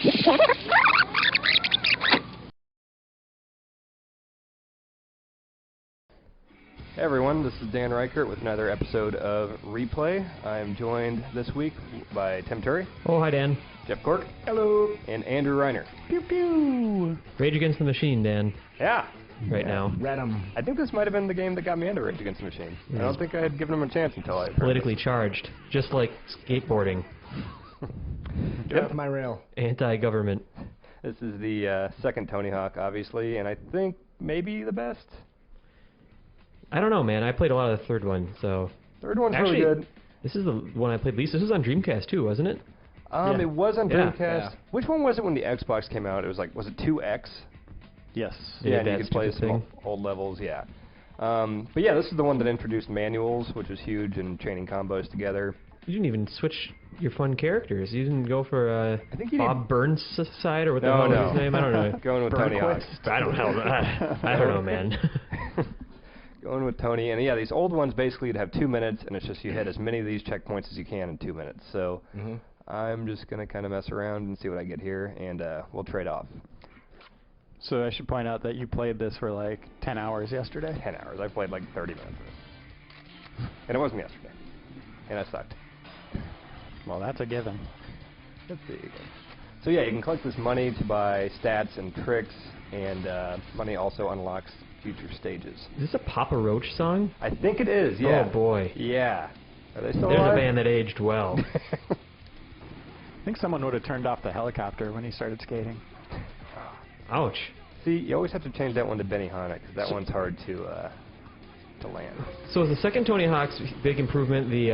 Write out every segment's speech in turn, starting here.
Hey everyone, this is Dan Ryckert with another episode of Replay. I am joined this week by Tim Turi. Oh, hi Dan. Jeff Cork. Hello. And Andrew Reiner. Pew pew. Rage Against the Machine, Dan. Yeah. Right now. Read 'em. I think this might have been the game that got me into Rage Against the Machine. I don't think I had given him a chance until I heard Politically charged, just like skateboarding. Get off my rail. Anti-government. This is the second Tony Hawk, obviously, and I think maybe the best. I don't know, man. I played a lot of the third one, so... Third one's Actually, really good. This is the one I played least. This was on Dreamcast too, wasn't it? Yeah. It was on Dreamcast. Yeah. Which one was it when the Xbox came out? It was like, was it 2X? Yes. Yeah, and you that could play stupid some thing. old levels, yeah. But yeah, this is the one that introduced manuals, which was huge, and chaining combos together. You didn't even switch your fun characters. You didn't go for I think you Bob Burns' side, or what the No, hell no. was his name? I don't know. Going with Tony Hawk. I don't know. I don't know, man. Going with Tony, and yeah, these old ones basically you'd have 2 minutes, and it's just you hit as many of these checkpoints as you can in 2 minutes. So I'm just gonna kind of mess around and see what I get here, and we'll trade off. So I should point out that you played this for like 10 hours yesterday. 10 hours. I played like 30 minutes of it, and it wasn't yesterday, and I sucked. Well, that's a given. Let's see again. So yeah, you can collect this money to buy stats and tricks, and money also unlocks future stages. Is this a Papa Roach song? I think it is, yeah. Oh boy. Yeah. Are they still There's alive? a band that aged well. I think someone would have turned off the helicopter when he started skating. Ouch. See, you always have to change that one to Benihana, because that one's hard to land. So is the second Tony Hawk's big improvement the,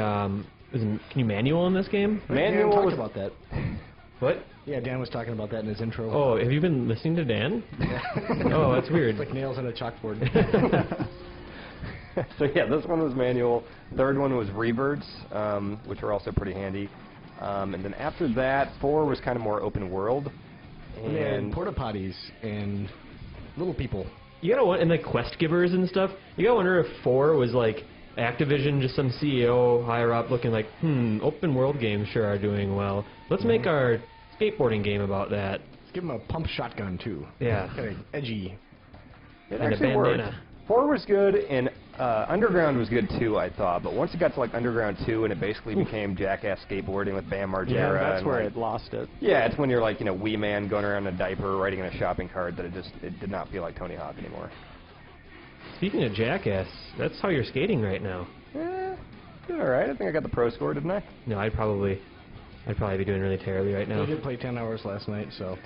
can you manual in this game? Manual Dan was talked about that. What? Yeah, Dan was talking about that in his intro. Oh, have you been listening to Dan? Oh, that's weird. It's like nails on a chalkboard. So yeah, this one was manual. Third one was reverts, which are also pretty handy. And then after that, 4 was kind of more open world. And porta potties and little people. You gotta wonder, and like quest givers and stuff, you gotta wonder if 4 was like Activision, just some CEO higher up looking like, open world games sure are doing well. Let's make our skateboarding game about that. Let's give him a pump shotgun, too. Yeah. Kind of edgy. It And a actually worked. bandana. 4 was good, and Underground was good too, I thought. But once it got to like Underground 2, and it basically became Jackass skateboarding with Bam Margera. Yeah, that's and, where like, it lost it. Yeah, it's when you're like, wee man going around in a diaper, riding in a shopping cart, that it did not feel like Tony Hawk anymore. Speaking of Jackass, that's how you're skating right now. Did all right. I think I got the pro score, didn't I? No, I'd probably be doing really terribly right now. We did play 10 hours last night, so...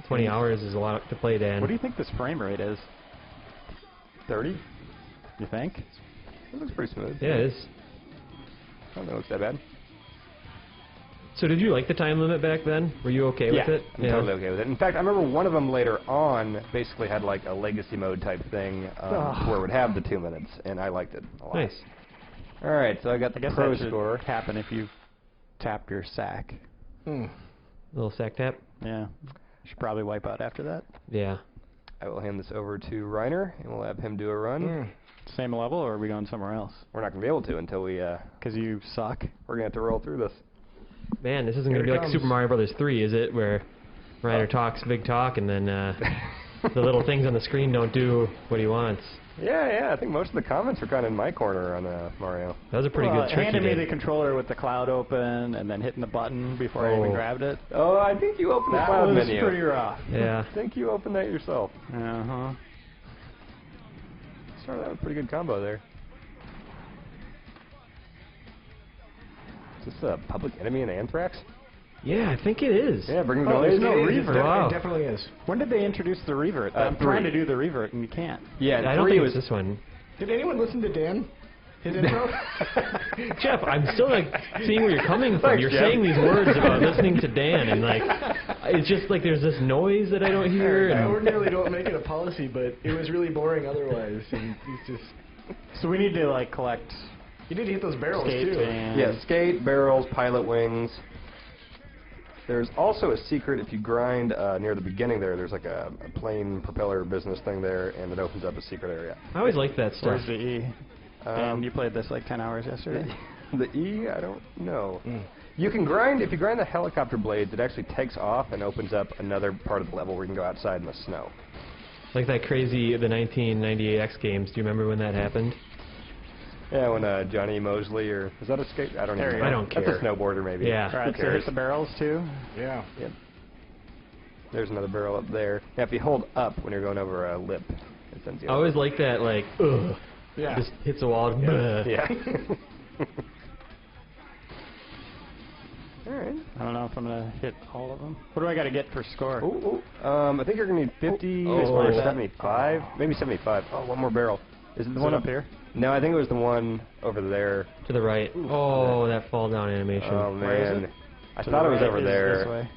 20 hours is a lot to play, Dan. What do you think this frame rate is? 30? You think? It looks pretty smooth. Yeah, it is. I don't think it looks that bad. So did you like the time limit back then? Were you okay with it? I'm totally okay with it. In fact, I remember one of them later on basically had like a legacy mode type thing where it would have the 2 minutes, and I liked it a lot. Nice. All right, so I got the I guess pro that should score. happen if you tap your sack. Little sack tap? Yeah. Should probably wipe out after that. Yeah. I will hand this over to Reiner, and we'll have him do a run. Same level, or are we going somewhere else? We're not going to be able to until we... Because you suck. We're going to have to roll through this. Man, this isn't going to be like Super Mario Brothers 3, is it? Where Ryder talks big talk, and then the little things on the screen don't do what he wants. Yeah, I think most of the comments are kind of in my corner on Mario. That was a pretty good trick you handing me did. the controller with the cloud open, and then hitting the button before I even grabbed it. Oh, I think you opened the cloud That was menu. pretty rough. Yeah. I think you opened that yourself. Uh-huh. Started out with a pretty good combo there. Is this a Public Enemy and Anthrax? Yeah, I think it is. Yeah, bring the there's noise. no It revert. Wow. definitely is. When did they introduce the revert? I'm 3. trying to do the revert, and you can't. Yeah, I don't 3 think was it was this one. Did anyone listen to Dan? His intro? Jeff, I'm still like seeing where you're coming from. Thanks, You're Jeff. saying these words about listening to Dan, and like, it's just like there's this noise that I don't hear. I And ordinarily don't make it a policy, but it was really boring otherwise. And he's just... So we need to, like, collect You did hit those barrels, skate too. and... Yeah, skate, barrels, pilot wings. There's also a secret if you grind near the beginning there. There's like a plane propeller business thing there, and it opens up a secret area. I always liked that stuff. Where's the E? And you played this like 10 hours yesterday? The E, I don't know. You can grind, if you grind the helicopter blades, it actually takes off and opens up another part of the level where you can go outside in the snow. Like that crazy, the 1998 X Games. Do you remember when that happened? Yeah, when Johnny Mosley, or is that a skate? I don't even know. I don't care. That's a snowboarder, maybe. Yeah. All right, so hit the barrels too. Yeah. Yep. There's another barrel up there. Now, if you hold up when you're going over a lip, it sends you I always like that, like, ugh. Yeah. Just hits a wall. Yeah. Yeah. All right. I don't know if I'm gonna hit all of them. What do I got to get for score? Ooh, I think you're gonna need 50 Oh, or that- 75, maybe 75. Oh, one more barrel. Is it the Is one it up here? No, I think it was the one over there. To the right. Oh, that fall down animation. Oh Where is man, it? I To thought the it was right over is there. This way.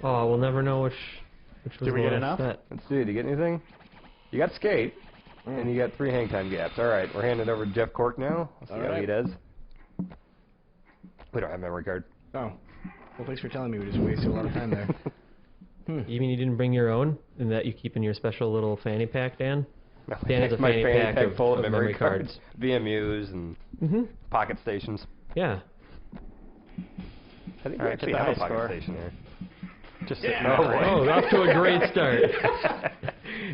Oh, we'll never know which was Did we the get last enough? set. Let's see. Did you get anything? You got skate, and you got 3 hang time gaps. All right, we're handing it over to Jeff Cork now. Let's see All how he right. does. We don't have memory card. Oh. Well, thanks for telling me. We just wasted a lot of time there. You mean you didn't bring your own, and that you keep in your special little fanny pack, Dan? Dan has a My fanny pack of full of memory cards. VMUs and Mm-hmm. pocket stations. Yeah. I think All we right, actually get the have a high pocket score. station here. Just Yeah. sitting there. Oh, off to a great start.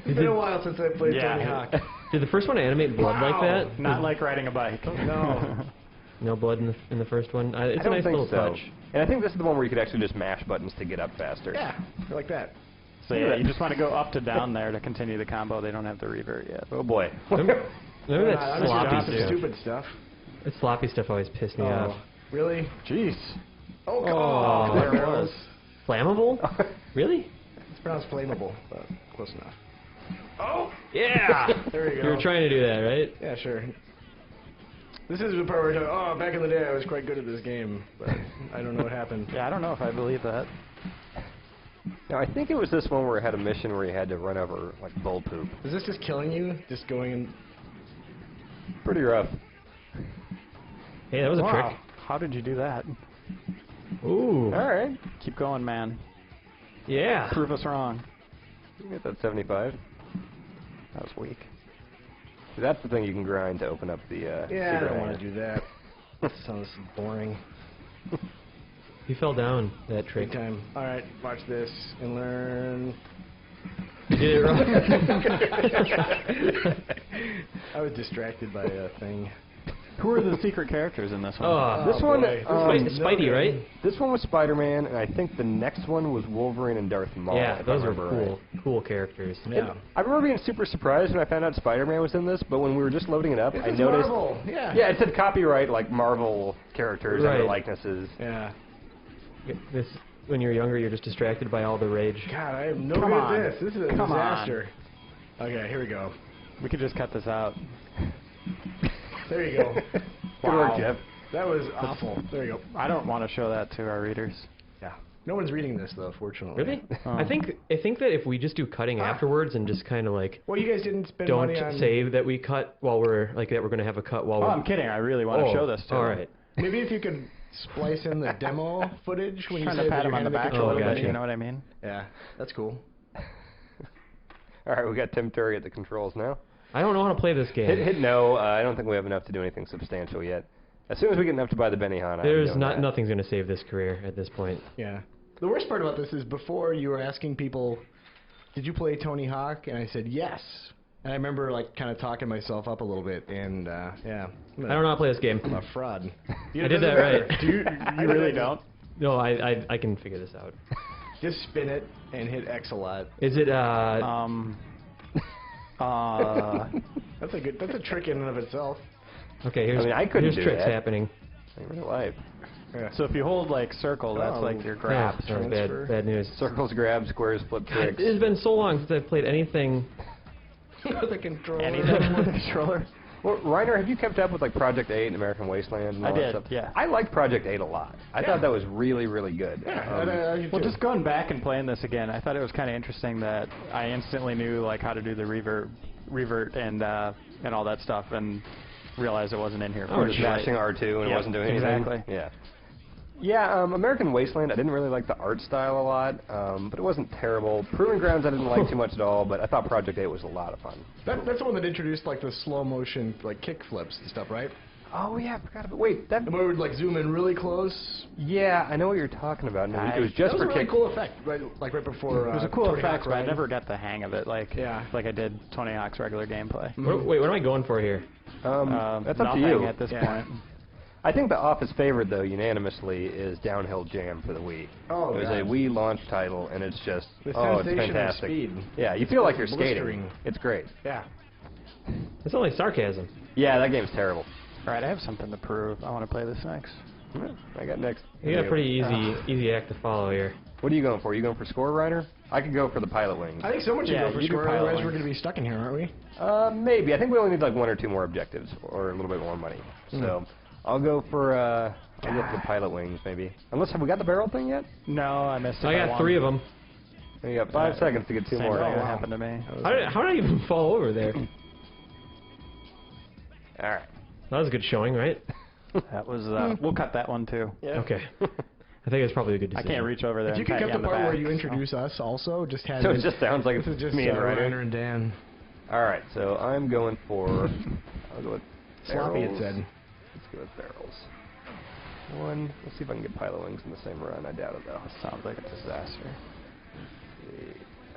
It's been a while since I played Yeah. Tony Hawk. Did the first one animate blood like that? Not like riding a bike. No. No blood in the first one. It's I a don't nice think little so. touch. And I think this is the one where you could actually just mash buttons to get up faster. Yeah. Like that. So yeah, you just want to go up to down there to continue the combo. They don't have the revert yet. Oh boy. Remember that I'm just sloppy doing some stuff? stupid stuff. That sloppy stuff always pissed me off. Really? Jeez. Oh, Oh, God. there it was. Flammable? Really? It's pronounced flammable, but close enough. Oh, yeah. There you You go. were trying to do that, right? Yeah, sure. This is the part where we're talking, back in the day I was quite good at this game, but I don't know what happened. Yeah, I don't know if I believe that. Now, I think it was this one where it had a mission where you had to run over, like, bull poop. Is this just killing you? Just going in... Pretty rough. Hey, that was a Wow. trick. How did you do that? Ooh. All right. Keep going, man. Yeah. Prove us wrong. You get that 75. That was weak. That's the thing you can grind to open up the Yeah, I secret don't area. want to do that. That sounds boring. You fell down that trick. Big time. Alright, watch this and learn. You did it wrong. I was distracted by a thing. Who are the secret characters in this one? Oh, This one, boy. Spidey, right? This one was Spider-Man, and I think the next one was Wolverine and Darth Maul. Yeah, if I those are remember cool. right. Cool characters. Yeah. I remember being super surprised when I found out Spider-Man was in this, but when we were just loading it up, I This is noticed. Marvel. Yeah. Yeah, it said copyright like Marvel characters and their Right. likenesses. Yeah. This, when you're younger, you're just distracted by all the rage. God, I have no Come good on. at this. This is a Come on. disaster. Okay, here we go. We could just cut this out. There you go. Good work, Jeff. That was awful. There you go. I don't want to show that to our readers. Yeah. No one's reading this though, fortunately. Really? Oh. I think that if we just do cutting afterwards and just kind of like Well, you guys didn't spend don't money on. say that we cut while we're like that we're gonna have a cut while Oh, we're. I'm kidding. I really want to show this to All them. right. Maybe if you could splice in the demo footage when you Trying say to that pat you're him on the gonna back make a a little gotcha. bit. You know what I mean? Yeah, that's cool. All right, we got Tim Turi at the controls now. I don't know how to play this game. Hit no. I don't think we have enough to do anything substantial yet. As soon as we get enough to buy the Benihana, There's nothing's gonna save this career at this point. Yeah. The worst part about this is before you were asking people, did you play Tony Hawk? And I said yes. And I remember like kind of talking myself up a little bit, and yeah. I don't know how to play this game. I'm a fraud. I did that right. Do you really don't? No, I can figure this out. Just spin it and hit X a lot. Is it That's a trick in and of itself. okay? Here's I couldn't here's do tricks that. happening. In real life. Yeah. So if you hold like circle, that's Oh, like your Yeah, grab. sorry, transfer. bad news. Circles, grabs, squares, flip God, tricks. it has been so long since I've played anything. The controller. Anything with a controller? Well, Reiner, have you kept up with like Project 8 and American Wasteland and I all did, that stuff? yeah. I liked Project 8 a lot. I thought that was really, really good. Well, just going back and playing this again, I thought it was kind of interesting that I instantly knew like how to do the revert and all that stuff, and realized it wasn't in here. we were just mashing R2 and it Yep, wasn't doing anything. exactly. Yeah. Yeah, American Wasteland, I didn't really like the art style a lot, but it wasn't terrible. Proving Grounds I didn't like too much at all, but I thought Project 8 was a lot of fun. That's the one that introduced like the slow motion like kick flips and stuff, right? Oh yeah, I forgot about. Wait, that. And we would like zoom in really close. Yeah, I know what you're talking about. No, it was That just was for a really kick. cool effect, right? Like right before. It was a cool Tony effect, Hawk but I Ride. never got the hang of it. Like I did Tony Hawk's regular gameplay. Wait, what am I going for here? That's up to Nothing you. at this Yeah. point. I think the office favorite, though, unanimously, is Downhill Jam for the Wii. Oh, it was God. a Wii launch title, and it's just The it's sensation of fantastic. speed. Yeah, you feel like you're blistering. skating. It's great. Yeah. It's only sarcasm. Yeah, that game's terrible. All right, I have something to prove. I want to play this next. I got next. You got a pretty easy act to follow here. What are you going for? Are you going for Score Reiner? I could go for the Pilot Wings. I think someone should Yeah, go for you do score, Pilot otherwise we're Wings. going to be stuck in here, aren't we? Maybe. I think we only need like 1 or 2 more objectives, or a little bit more money. So I'll go for the Pilot Wings, maybe. Unless, have we got the barrel thing yet? No, I missed it. I by got one. 3 of them. You got 5 seconds to get 2 Same more. thing that Wow. happened to me. How did I even fall over there? All right. That was a good showing, right? That was. We'll cut that one too. Yeah. Okay. I think it's probably a good I decision. can't reach over there. If you and could pat cut you the on the part where back, you so. introduce us also, just have So it just sounds like this is just me and Ryder. Reiner and Dan. All right, so I'm going for. I'll go with Sloppy, it barrels. said. Let's go with barrels. 1. Let's see if I can get Pilot Wings in the same run. I doubt it though. Sounds like a disaster.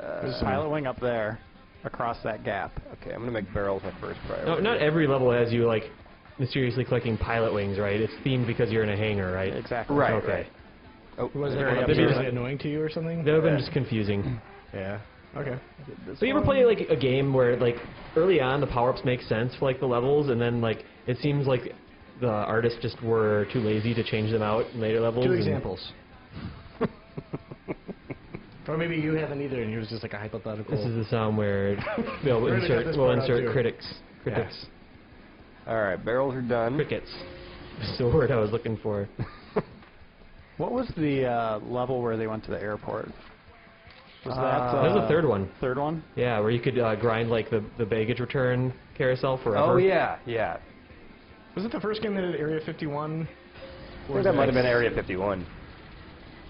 Uh, There's a pilot wing up there, across that gap. okay, I'm gonna make barrels my first priority. No, not every level has you like mysteriously collecting pilot wings, right? It's themed because you're in a hangar, right? Exactly. Right. Okay. Right. Oh, Was there that we like go. Maybe really it's- annoying to you or something? That would have been Yeah. just confusing. Yeah. Okay. So you ever play like a game where like early on the power-ups make sense for like the levels, and then like it seems like the artists just were too lazy to change them out in later levels? 2 and- examples. Or maybe you haven't either, and it was just like a hypothetical. This is the sound where we'll We're gonna cut this we'll part out, insert too. critics. All right, barrels are done. Crickets. That's the word I was looking for. What was the level where they went to the airport? Was that That was the third one. third one? Yeah, where you could grind like the baggage return carousel forever. Oh yeah, yeah. Was it the first game that did Area 51? I think that might have been Area 51.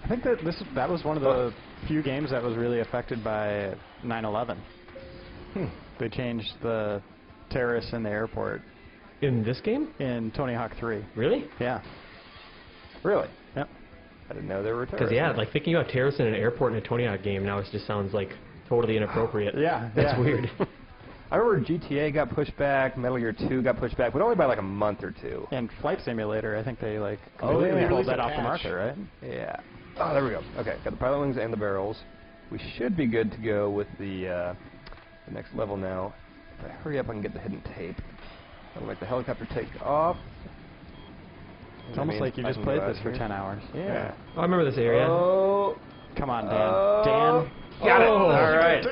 I think that was one of the few games that was really affected by 9/11. They changed the terrorists in the airport In this game? in Tony Hawk 3. Really? Yeah. Really? Yep. I didn't know there were Because terrorists. yeah, like thinking about terrorists in an airport in a Tony Hawk game now it just sounds like totally inappropriate. Yeah, That's yeah. weird. I remember GTA got pushed back, Metal Gear 2 got pushed back, but only by like a month or 2. And Flight Simulator, I think they like Oh, completely yeah. pulled Released that a off the patch. market, right? Yeah. Oh, there we go. Okay, got the Pilot Wings and the barrels. We should be good to go with the next level now. If I hurry up, I can get the hidden tape. I'll make the helicopter take off. It's almost like you just played this for 10 hours. Yeah. Oh, I remember this area. Oh. Come on, Dan. Oh. Dan, Got it. Oh. All right.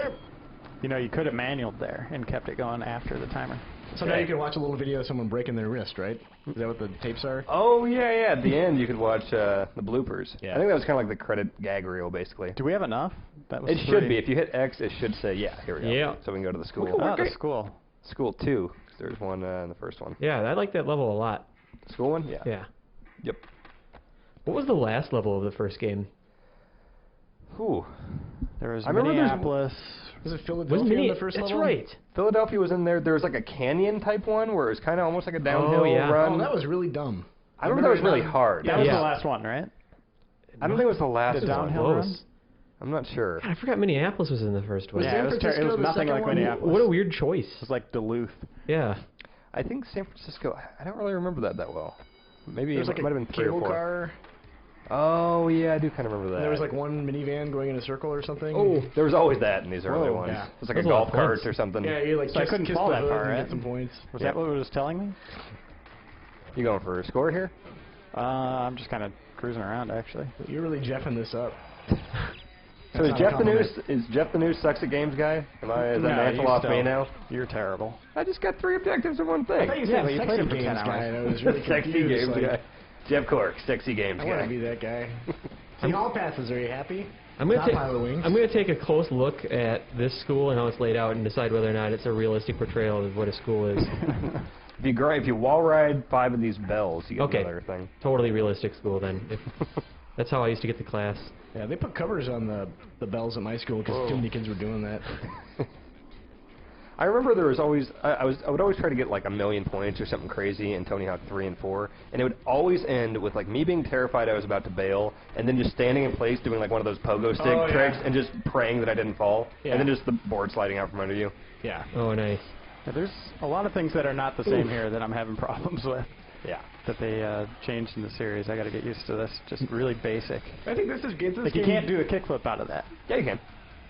you know, you could have manualed there and kept it going after the timer. So now you can watch a little video of someone breaking their wrist, right? Is that what the tapes are? Oh, yeah, yeah. At the end, you could watch the bloopers. Yeah. I think that was kind of like the credit gag reel, basically. Do we have enough? That was It should be. If you hit X, it should say, yeah, here we go. Yeah. So we can go to the school. Oh, the school. School 2. There's one in the first one. Yeah, I like that level a lot. School 1? Yeah. Yeah. Yep. What was the last level of the first game? Whew. There was I remember there's- Minneapolis. Was it Was Philadelphia in the first That's level? right. Philadelphia was in there. There was like a canyon type one where it was kind of almost like a downhill yeah. run. Oh, that was really dumb. I remember that was really hard. That was Yeah. the last one, right? I don't think it was the last The one. downhill Close. run? I'm not sure. God, I forgot Minneapolis was in the first one. Was Yeah, San it was, Francisco it was the nothing second like one? Minneapolis. What a weird choice. It was like Duluth. Yeah. I think San Francisco. I don't really remember that well. Maybe There was it like might a have been 3 or cable 4. car. Oh yeah, I do kind of remember that. And there was like one minivan going in a circle or something. Oh, there was always that in these early Whoa, ones. yeah. It was like Those a are a lot golf of cart points. or something. Yeah, you like So I couldn't kiss fall the that hood far, and right? get some points. Was that what it was telling me? You going for a score here? I'm just kind of cruising around, actually. You're really jeffing this up. So is not a Jeff the new compliment. sucks at games guy? Is that No, mantle you off me still- now? You're terrible. I just got 3 objectives in one thing. I thought you Yeah, said but you sexy played it for games 10 guy, hours. and I was really Sexy confused. games like, guy. Jeff Cork, sexy games I guy. want to be that guy. See, all passes. Are you happy? I'm Not gonna Pilot Wings. I'm gonna take a close look at this school and how it's laid out and decide whether or not it's a realistic portrayal of what a school is. If you wall ride 5 of these bells, you get Okay. another thing. Totally realistic school then. If that's how I used to get to class. Yeah, they put covers on the bells at my school because too many kids were doing that. I remember there was always I would always try to get like 1,000,000 points or something crazy in Tony Hawk 3 and 4, and it would always end with like me being terrified I was about to bail, and then just standing in place doing like one of those pogo stick tricks and just praying that I didn't fall, and then just the board sliding out from under you. Yeah. Oh, nice. Yeah, there's a lot of things that are not the same here that I'm having problems with. Yeah. That they changed in the series. I got to get used to this. Just really basic. I think this is good. Like you can't do a kickflip out of that. Yeah, you can.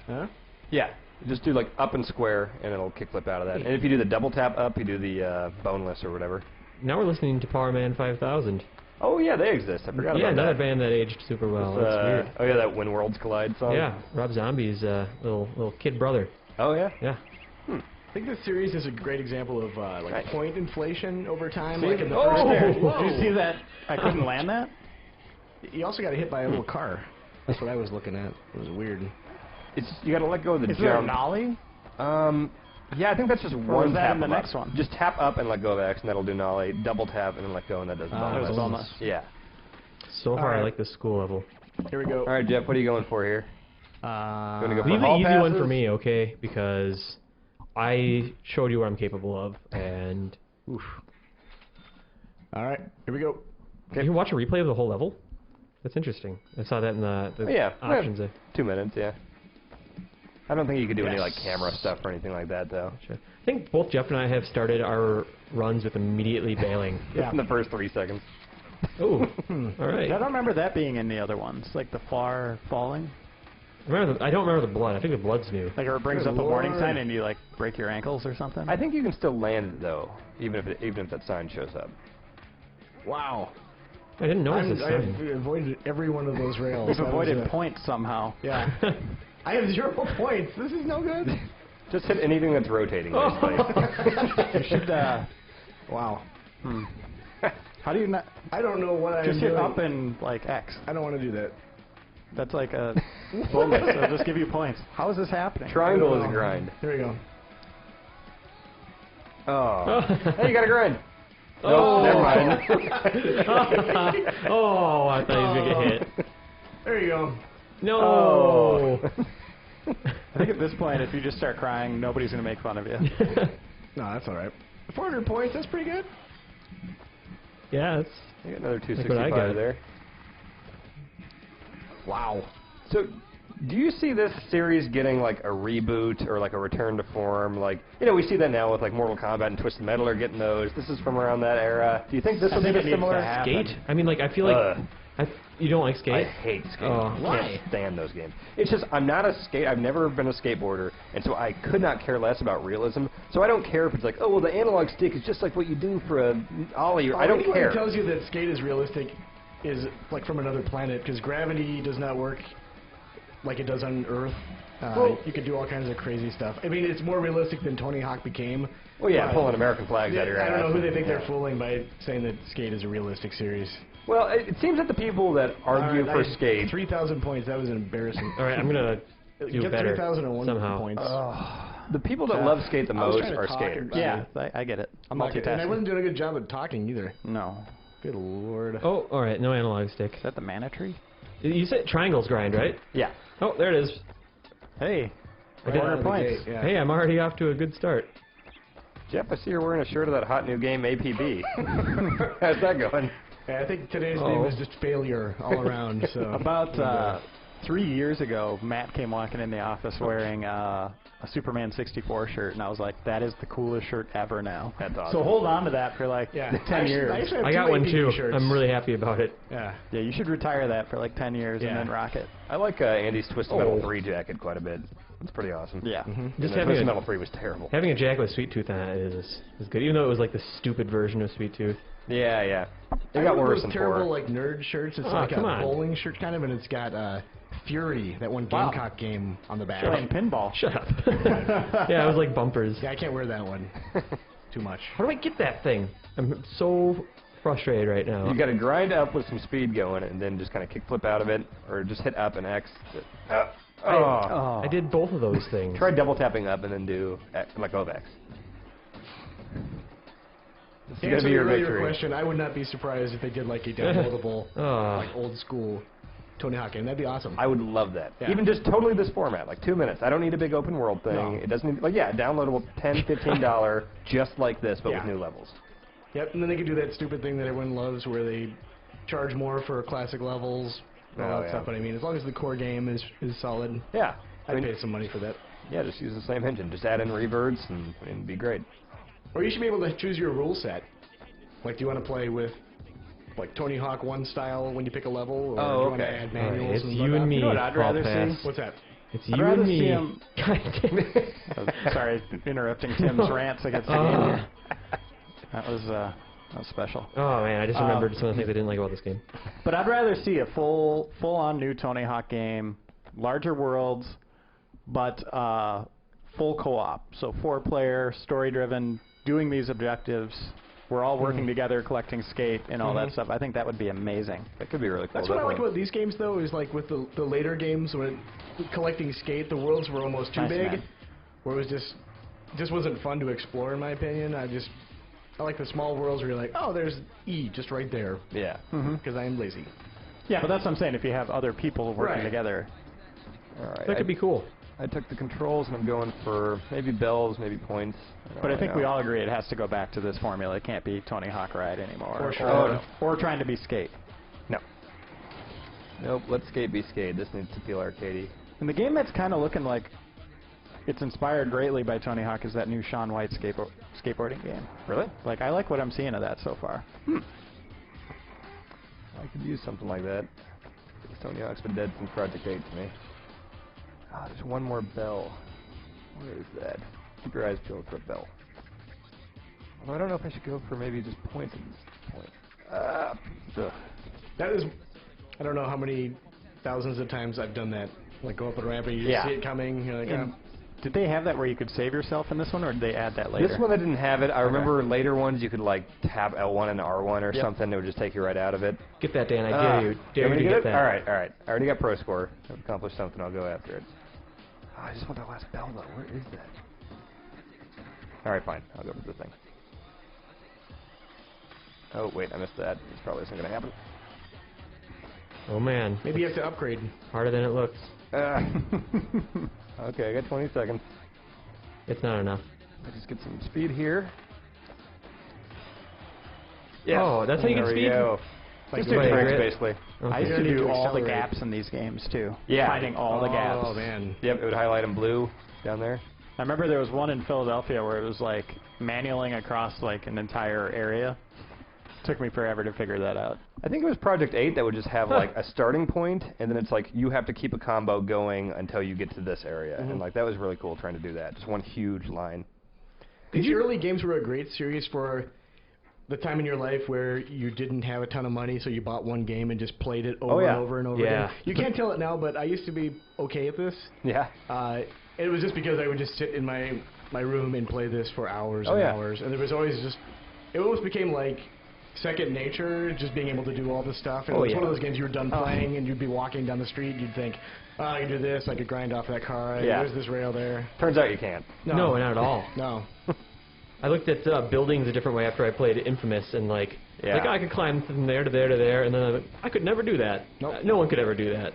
Huh? Yeah. Just do like up and square, and it'll kickflip out of that. And if you do the double tap up, you do the boneless or whatever. Now we're listening to Power Man 5000. Oh yeah, they exist. I forgot about that. Yeah, another band that aged super well. That's weird. Oh yeah, that When Worlds Collide song. Yeah, Rob Zombie's little kid brother. Oh yeah. Yeah. I think this series is a great example of like point inflation over time. See? Like in the Oh! first Did you see that? I couldn't land that? You also got hit by a little car. That's what I was looking at. It was weird. It's you got to let go of the Is there a jump. nollie? Yeah, I think that's just Or one was that tap in the of next up. one? Just tap up and let go of X, and that'll do nollie. Double tap and then let go, and that does That boneless. was boneless. Yeah. So far, I Alright. like the school level. Here we go. All right, Jeff, what are you going for here? You want to go for Leave the hall easy one passes? for me, okay? Because I showed you what I'm capable of, and Oof. All right, here we go. you can watch a replay of the whole level. That's interesting. I saw that in the Oh, yeah. options. 2 minutes, yeah. I don't think you could do any like Yes. camera stuff or anything like that though. Sure. I think both Jeff and I have started our runs with immediately bailing. Yeah. In the first 3 seconds. Oh, all right. I don't remember that being in the other ones, like the floor falling. I don't remember the blood. I think the blood's new. Like it brings Good up a warning Lord. sign and you like break your ankles or something. I think you can still land it though, even if that sign shows up. Wow. I didn't notice this I've sign. avoided every one of those rails. We've That was avoided a- points somehow. Yeah. I have 0 points. This is no good. Just hit anything that's rotating, basically. You should. Wow. How do you not? I don't know what I'm Just hit doing. up and like X. I don't want to do that. That's like a bonus. It'll just give you points. How is this happening? Triangle I is don't a know. grind. Here we go. Oh. Hey, you got a grind. Oh. No, never mind. Oh, I thought he was going to get hit. There you go. No. Oh. I think at this point, if you just start crying, nobody's gonna make fun of you. No, that's all right. 400 points. That's pretty good. Yeah, it's You got another Look what I 265 got. there. Wow. So, do you see this series getting like a reboot or like a return to form? Like, we see that now with like Mortal Kombat and Twisted Metal are getting those. This is from around that era. Do you think this will be think it needs to similar? happen. Skate. I mean, like, I feel like you don't like I Skate. hate skate. Oh. I Why? can't stand those games. It's just I've never been a skateboarder, and so I could not care less about realism. So I don't care if it's like, oh well, the analog stick is just like what you do for a ollie. I don't Anyone care. who tells you that skate is realistic is like from another planet because gravity does not work like it does on Earth. Well- You could do all kinds of crazy stuff. I mean, it's more realistic than Tony Hawk became. Well, yeah, but pulling American flags out of your I don't ass. know who they think Yeah. they're fooling by saying that skate is a realistic series. Well, it seems that the people that argue for skate. 3,000 points. That was embarrassing. All right, I'm going to do Get better 3,001 somehow. points. The people that love skate the I was most trying to are talk skaters. and- Yeah, I get it. I'm not gonna, and I Multitasking. wasn't doing a good job of talking either. No. Good lord. Oh, all right, no analog stick. Is that the mana tree? You said triangles grind, right? Yeah. Oh, there it is. Hey, Right out 400 of the points. gate, yeah. Hey, I'm already off to a good start. Jeff, I see you're wearing a shirt of that hot new game APB. How's that going? Yeah, I think today's Oh. name is just failure all around. So About 3 years ago, Matt came walking in the office wearing a Superman 64 shirt, and I was like, that is the coolest shirt ever now. That's awesome. So hold on to that for like yeah, 10 years. actually have I got two one APB too. Shirts. I'm really happy about it. Yeah. Yeah, you should retire that for like 10 years Yeah. and then rock it. I like Andy's Twisted Metal Oh. 3 jacket quite a bit. It's pretty awesome. Yeah. Just And having Twisted a, Metal 3 was terrible. having a jacket with Sweet Tooth on it is good, even though it was like the stupid version of Sweet Tooth. Yeah, yeah. It I got got worse those than terrible 4. like nerd shirts. It's Oh, like a come on. bowling shirt kind of, and it's got Fury, that one Wow. Gamecock game on the back. Playing pinball. Shut up. Yeah, it was like bumpers. Yeah, I can't wear that one. Too much. How do I get that thing? I'm so frustrated right now. You got to grind up with some speed going, and then just kind of kick flip out of it, or just hit up and X. Oh. Oh. I did both of those things. Try double tapping up and then do X, let go of X. This is To gonna answer be your your earlier victory. question, I would not be surprised if they did like a downloadable, Oh. like old school Tony Hawk game. That'd be awesome. I would love that. Yeah. Even just totally this format, like 2 minutes. I don't need a big open world thing. No. It doesn't need, like, yeah, downloadable $10, $15, just like this, but Yeah. with new levels. Yep, and then they could do that stupid thing that everyone loves where they charge more for classic levels and all Oh, that yeah. stuff. But I mean, as long as the core game is solid, Yeah. I'd pay some money for that. Yeah, just use the same engine. Just add in reverts and it'd be great. Or you should be able to choose your rule set. Like, do you want to play with like Tony Hawk 1 style when you pick a level, or do you want to add manuals? It's and you whatnot? and me. You know what I'd rather Paul see? Pass. What's that? It's I'd you rather and see me. him. Sorry, interrupting Tim's rants against the game. Oh. Here. That was special. Oh man, I just remembered some of the things I didn't like about this game. But I'd rather see a full-on new Tony Hawk game, larger worlds, but full co-op. So 4-player, story-driven, doing these objectives. We're all working together, collecting skate and all that stuff. I think that would be amazing. That could be really cool. That's what I like definitely. about these games, though, is like with the later games when collecting skate, the worlds were almost too Nice, big, man. where it was just wasn't fun to explore, in my opinion. I like the small worlds where you're like, oh, there's E just right there, Yeah. because I am lazy. Yeah, but that's what I'm saying. If you have other people working Right. together, All right. That could be cool. I took the controls and I'm going for maybe bells, maybe points. but I think we know. all agree it has to go back to this formula. It can't be Tony Hawk Ride anymore, For sure. or trying to be skate. No. Nope, let skate be skate. This needs to feel arcadey. And the game that's kind of looking like it's inspired greatly by Tony Hawk is that new Shaun White skateboarding game. Really? Like, I like what I'm seeing of that so far. I could use something like that. Tony Hawk's been dead since Project 8 to me. Ah, there's one more bell. Where is that? Keep your eyes peeled for a bell. Although I don't know if I should go for maybe just points at this point. Ugh. That is, I don't know how many thousands of times I've done that. Like, go up a ramp and you Yeah. see it coming, you're like, And did they have that where you could save yourself in this one, or did they add that later? This one I didn't have it. I remember later ones you could like tap L1 and R1 or Yep. something. It would just take you right out of it. Get that, Dan. I dare you. Dare want you me to get it? that. All right, all right. I already got pro score. I've accomplished something. I'll go after it. Oh, I just want that last bell though. Where is that? All right, fine. I'll go for the thing. Oh wait, I missed that. This probably isn't gonna happen. Oh man, maybe you have to upgrade. harder than it looks. Okay, I got 20 seconds. It's not enough. Let's just get some speed here. Oh, that's how you get There we speed? go. Like, Just do Wait, tricks, grit? basically. I used You to need do to all the accelerate. gaps in these games too. Yeah. Finding all the gaps. Oh, man. Yep, it would highlight in blue down there. I remember there was one in Philadelphia where it was like manualing across like an entire area. Took me forever to figure that out. I think it was Project 8 that would just have like a starting point, and then it's like you have to keep a combo going until you get to this area, and like that was really cool trying to do that. Just one huge line. These early games were a great series for the time in your life where you didn't have a ton of money, so you bought one game and just played it over yeah. and over and over Yeah. again. You can't tell it now, but I used to be okay at this. Yeah. It was just because I would just sit in my room and play this for hours Oh, and yeah. hours, and there was always just, it almost became like second nature, just being able to do all this stuff. And Oh, it was one yeah. of those games you were done playing, and you'd be walking down the street, and you'd think, oh, I can do this, I could grind off that car, Yeah. there's this rail there. Turns out you can't. No, not at all. No. I looked at buildings a different way after I played Infamous, and like I could climb from there to there to there, and then I could never do that. Nope. No one could ever do that.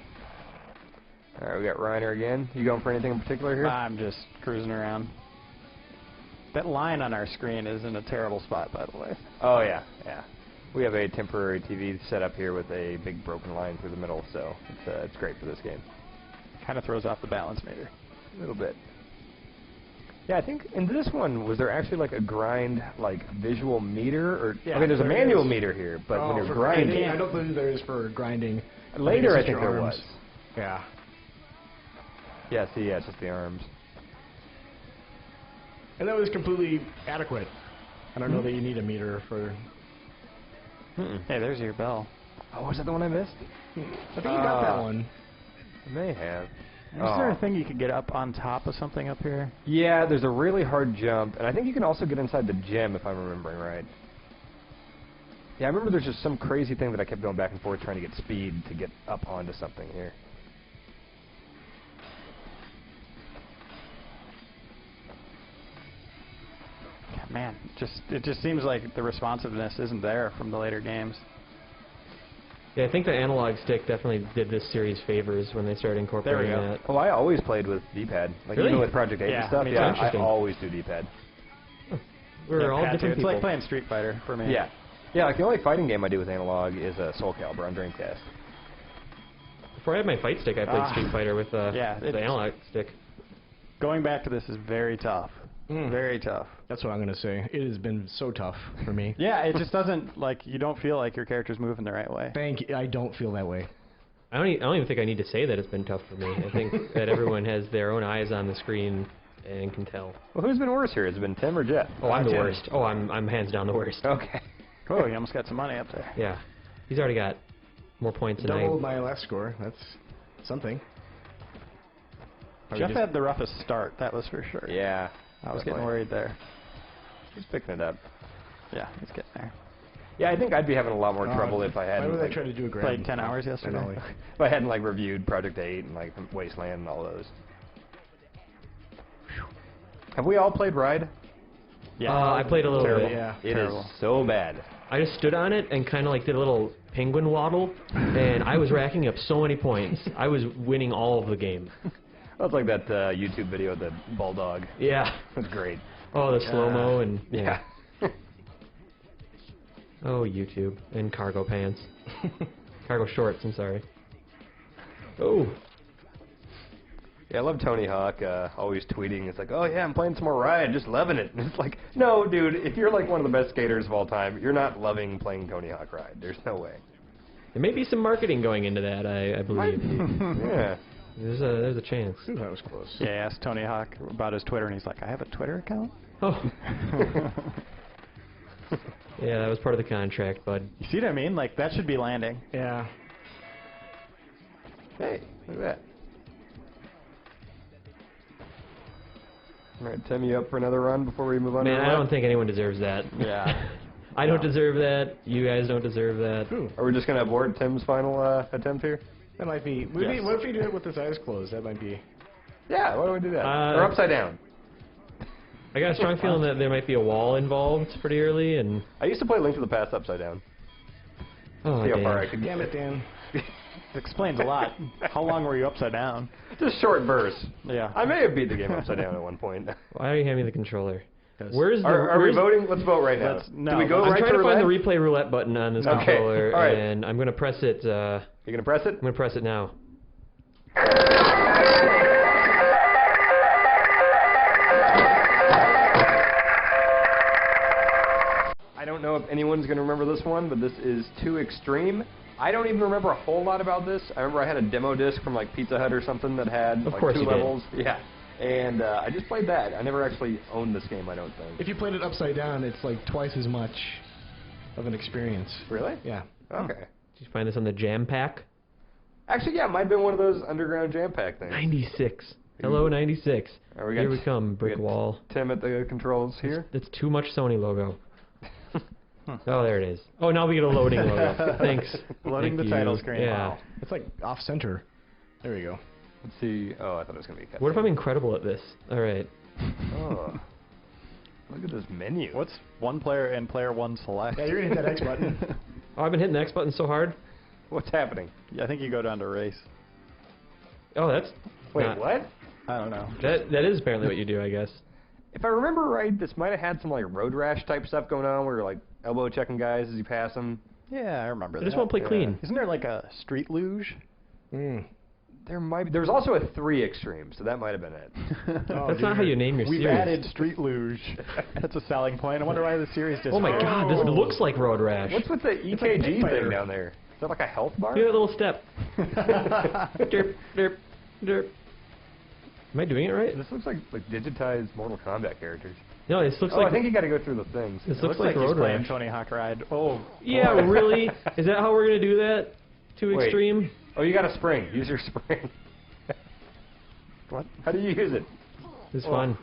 All right, we got Reiner again. You going for anything in particular here? I'm just cruising around. That line on our screen is in a terrible spot, by the way. Oh yeah, yeah. We have a temporary TV set up here with a big broken line through the middle, so it's great for this game. Kind of throws off the balance meter. A little bit. Yeah, I think in this one, was there actually like a grind, like visual meter? Or Yeah, okay, there's a there manual is. meter here, but when you're for grinding, I don't believe there is for grinding. later I it's think your there arms. was. Yeah. Yeah, see, yeah, it's just the arms. And that was completely adequate. I don't know that you need a meter for... Hey, there's your bell. Oh, was that the one I missed? I think you got that one. I may have. Is there a thing you could get up on top of something up here? Yeah, there's a really hard jump, and I think you can also get inside the gym if I'm remembering right. Yeah, I remember there's just some crazy thing that I kept going back and forth trying to get speed to get up onto something here. Man, it just seems like the responsiveness isn't there from the later games. Yeah, I think the analog stick definitely did this series favors when they started incorporating There we go. that. Well, I always played with D-pad. Like Really? even with Project 8 Yeah, and stuff, me too. I Interesting. always do D-pad. We're all Pat, too. different It's people. like playing Street Fighter for me. Yeah. Yeah, like the only fighting game I do with analog is Soul Calibur on Dreamcast. Before I had my fight stick, I played Street Fighter with yeah, the analog stick. Going back to this is very tough. Very tough. That's what I'm gonna say. It has been so tough for me. Yeah, it just doesn't, like, you don't feel like your character's moving the right way. Thank you. I don't feel that way. I don't even think I need to say that it's been tough for me. I think that everyone has their own eyes on the screen and can tell. Well, who's been worse here? Has it been Tim or Jeff? Oh, I'm the Tim. worst. Oh, I'm hands down the worst. Okay. Oh, you almost got some money up there. Yeah. He's already got more points than Double I. my last score. That's something. Are we Jeff just- had the roughest start, that was for sure. Yeah. I was getting worried there. He's picking it up. Yeah, he's getting there. Yeah, I think I'd be having a lot more trouble if I Why hadn't. would I Like, try to do a grab? Played 10 hours yesterday. Gnarly. if I hadn't like reviewed Project 8 and like Wasteland and all those. Have we all played Ride? Yeah. I played a little Terrible. bit. Yeah. It Terrible. is so bad. I just stood on it and kind of like did a little penguin waddle, and I was racking up so many points. I was winning all of the game. That's like that YouTube video of the bulldog. Yeah. It was great. Oh, the slow-mo and Yeah. Oh, YouTube and cargo pants. Cargo shorts, I'm sorry. Oh. Yeah, I love Tony Hawk always tweeting. It's like, oh yeah, I'm playing some more Ride, just loving it. And it's like, no, dude, if you're like one of the best skaters of all time, you're not loving playing Tony Hawk Ride. There's no way. There may be some marketing going into that, I believe. Yeah. There's a chance. Ooh, that was close. Yeah, I asked Tony Hawk about his Twitter, and he's like, I have a Twitter account? Oh. Yeah, that was part of the contract, bud. You see what I mean? Like, that should be landing. Yeah. Hey, look at that. All right, Tim, you up for another run before we move on? Man, to the I don't left? think anyone deserves that. Yeah. I don't deserve that. You guys don't deserve that. Ooh, Are we just gonna abort Tim's final attempt here? that might be. Maybe, Yes. what if we do it with his eyes closed? That might be. Yeah, why don't we do that? Or upside down. I got a strong feeling that there might be a wall involved pretty early, and I used to play Link to the Past upside down. oh, See how far I damn. could Damn it, Dan. It explains a lot. How long were you upside down? Just short burst. Yeah. I may have beat the game upside down at one point. Why are you handing me the controller? Where's the? Are we where's- voting? Let's vote right now. No, Do we go I'm right trying to roulette? find the replay roulette button on this Okay, controller, all right. and I'm gonna press it. You gonna press it? I'm gonna press it now. I don't know if anyone's going to remember this one, but this is too extreme. I don't even remember a whole lot about this. I remember I had a demo disc from like Pizza Hut or something that had Of like course 2 you did. levels. Yeah. And I just played that. I never actually owned this game, I don't think. If you played it upside down, it's like twice as much of an experience. Really? Yeah. Okay. Did you find this on the Jam Pack? Actually, yeah, it might have been one of those underground jam pack things. 96. Hello, 96. All right, we got Here we come, brick got wall. Tim at the controls here. That's too much Sony logo. Oh, there it is. Oh, now we get a loading logo. Thanks. Loading Thank the title you. screen. Yeah. Wow. It's like off center. There we go. Let's see. Oh, I thought it was going to be a What if I'm incredible at this? All right. Oh. Look at this menu. What's one player and player one select? Yeah, you're gonna hit that X button. Oh, I've been hitting the X button so hard. What's happening? Yeah, I think you go down to race. Oh, that's... Wait, not- what? I don't know. That is apparently what you do, I guess. If I remember right, this might have had some like road rash type stuff going on where you're like elbow checking guys as you pass them. Yeah, I remember I that. just want to play clean. Isn't there like a street luge? Mm. There might be. There was also a 3 extreme, so that might have been it. Oh, That's not how dude. you name your We've series. added street luge. That's a selling point. I wonder why the series just. Oh my god, this looks like Road Rash. What's with the like Pit EKG Fighter. thing down there? Is that like a health bar? Give it a little step. Derp, derp, derp. Am I doing it right? This looks like digitized Mortal Kombat characters. No, this looks Oh, like... I think you got to go through the things. This It looks looks like he's Road playing Rash. Tony Hawk Ride. Oh. Yeah, boy. really? Is that how we're going to do that? Too Wait. extreme? Oh, you got a spring. Use your spring. What? How do you use it? It's fun.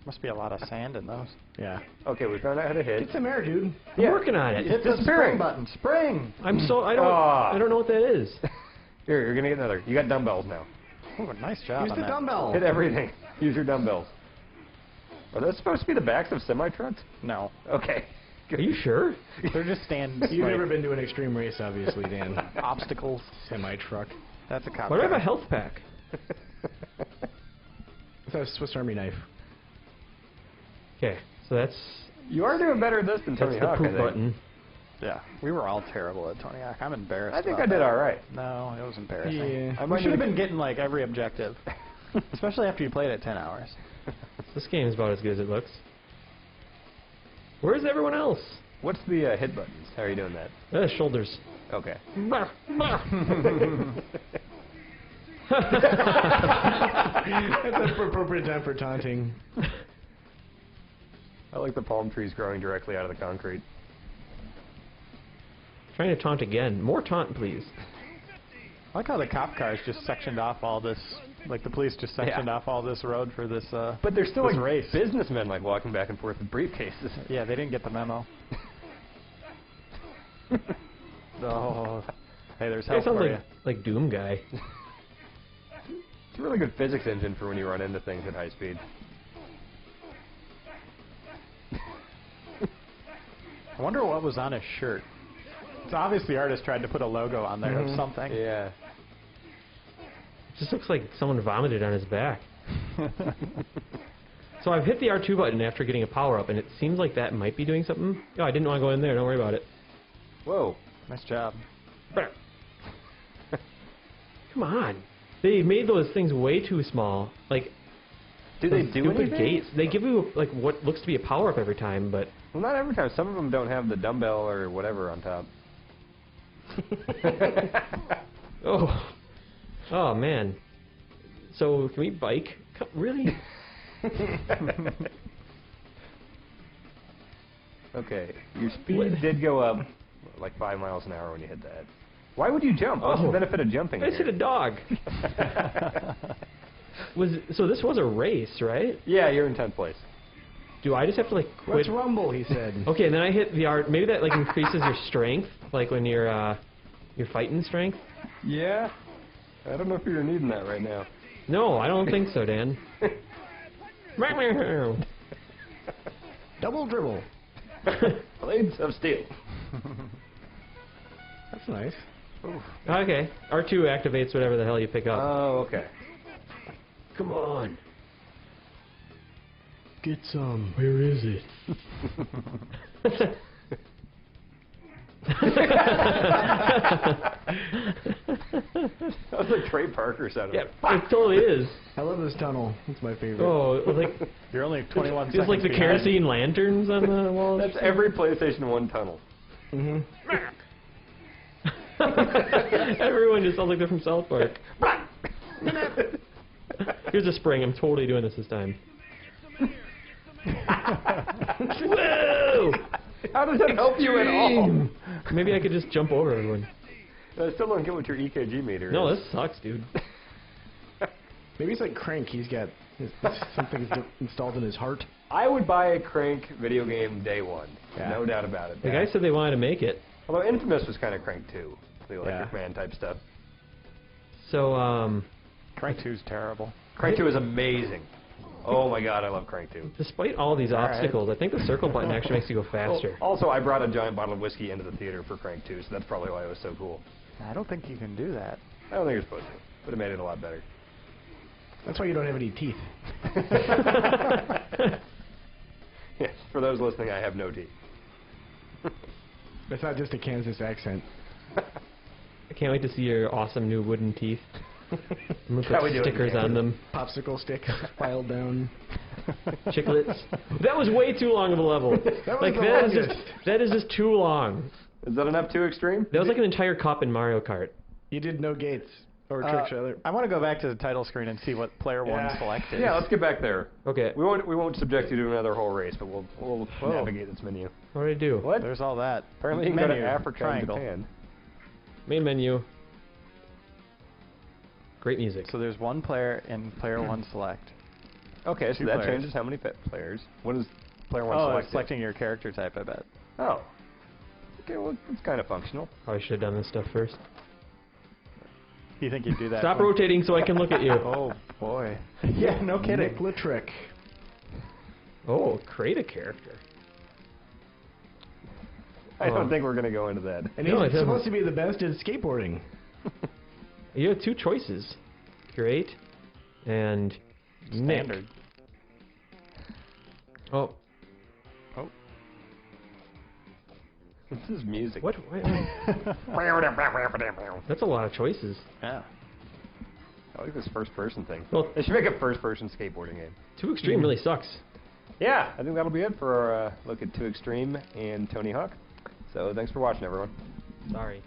Must be a lot of sand in those. Yeah. Okay, we found out how to hit. Get some air, dude. I'm working on it. Hit the disappearing. spring button. Spring. I'm so... I don't... Ah. I don't know what that is. Here, you're gonna get another. You got dumbbells now. Oh, nice job. Use on the that. dumbbell. Hit everything. Use your dumbbells. Are those supposed to be the backs of semi trucks? No. Okay. Are you sure? They're just stand. You've never been to an extreme race, obviously, Dan. obstacles. Semi-truck. That's a cop. Why do I have a health pack? It's a Swiss Army knife. Okay, so that's You are doing better at this than Tony the Hawk, I poop think. button. Yeah, we were all terrible at Tony Hawk. I'm embarrassed. I think about I did that. all right. No, it was embarrassing. Yeah. I We might should have need been getting like every objective, especially after you played it 10 hours. This game is about as good as it looks. Where's everyone else? What's the hit buttons? How are you doing that? Shoulders. Okay. That's an appropriate time for taunting. I like the palm trees growing directly out of the concrete. Trying to taunt again. More taunt, please. I like how the cop cars just sectioned off all this, like the police just sectioned off all this road for this. But there's still this like race. businessmen like walking back and forth with briefcases. Yeah, they didn't get the memo. Oh, hey, there's That help sounds for like you. like Doom guy. It's a really good physics engine for when you run into things at high speed. I wonder what was on his shirt. It's obvious the artist tried to put a logo on there of something. Yeah. Just looks like someone vomited on his back. So I've hit the R2 button after getting a power up, and it seems like that might be doing something. Oh, I didn't want to go in there. Don't worry about it. Whoa. Nice job. Come on. They made those things way too small. Like, Do they those do stupid anything? gates. They give you like what looks to be a power up every time, but Well, not every time. Some of them don't have the dumbbell or whatever on top. oh man. So can we bike? Really? Okay, your speed What? did go up like 5 miles an hour when you hit that. Why would you jump? What's the Oh. benefit of jumping? I just hit a dog. So this was a race, right? Yeah, you're in 10th place. Do I just have to like quit? Let's rumble, he said. Okay, and then I hit the R. Maybe that like increases your strength, like when you're fighting strength. Yeah. I don't know if you're needing that right now. No, I don't think so, Dan. Double dribble. Blades of steel. That's nice. Okay, R2 activates whatever the hell you pick up. Oh, okay. Come on. Get some. Where is it? That was like Trey Parker sounded. Yeah, it totally is. I love this tunnel. It's my favorite. Oh, it was like You're only 21 feels seconds like the behind. kerosene lanterns on the walls. That's every PlayStation 1 tunnel. Mm-hmm. Everyone just sounds like they're from South Park. Here's a spring. I'm totally doing this time. Whoa! How does that help you at all? Maybe I could just jump over everyone. I still don't get what your EKG meter No, is. this sucks, dude. Maybe it's like Crank. He's got something installed in his heart. I would buy a Crank video game day one. Yeah. No doubt about it. The guy said they wanted to make it. Although Infamous was kind of Crank too. The Electric Yeah. Man type stuff. So, Crank 2's terrible. Crank 2 is amazing. Oh my god, I love Crank 2. despite all these All right. obstacles, I think the circle button actually makes you go faster. Also, I brought a giant bottle of whiskey into the theater for Crank 2, so that's probably why it was so cool. I don't think you can do that. I don't think you're supposed to, but it made it a lot better. That's why you don't have any teeth. Yes, for those listening, I have no teeth. That's not just a Kansas accent. I can't wait to see your awesome new wooden teeth. I'm gonna How we put doing, stickers Dan? on them. Popsicle stick piled down. Chiclets. That was way too long of a level. That was Like the that is just too long. Is that enough too extreme? That was like an entire cup in Mario Kart. You did no gates or tricks, rather. I want to go back to the title screen and see what player one Yeah. selected. Yeah, let's get back there. Okay, We won't subject you to another whole race, but we'll navigate this menu. what did I do? What? There's all that. Apparently you can go Menu, to Africa triangle. and Japan. Main menu. Great music. So there's one player in player one select. Okay, so Two that players. changes how many players. What is player one Oh, selected? selecting your character type, I bet. Oh. Okay, well, it's kind of functional. Probably should have done this stuff first. You think you'd do that? Stop when- rotating so I can look at you. Oh, boy. Yeah, no kidding. Nick Latrick. Oh, create a character. I don't think we're going to go into that. And No, he's it supposed to be the best at skateboarding. You have two choices. Great. And Nick. Standard. Oh, This is music. what? That's a lot of choices. Yeah. I like this first-person thing. Well, They should make a first-person skateboarding game. Too Extreme really sucks. Yeah, I think that'll be it for our look at Too Extreme and Tony Hawk. So thanks for watching, everyone. Sorry.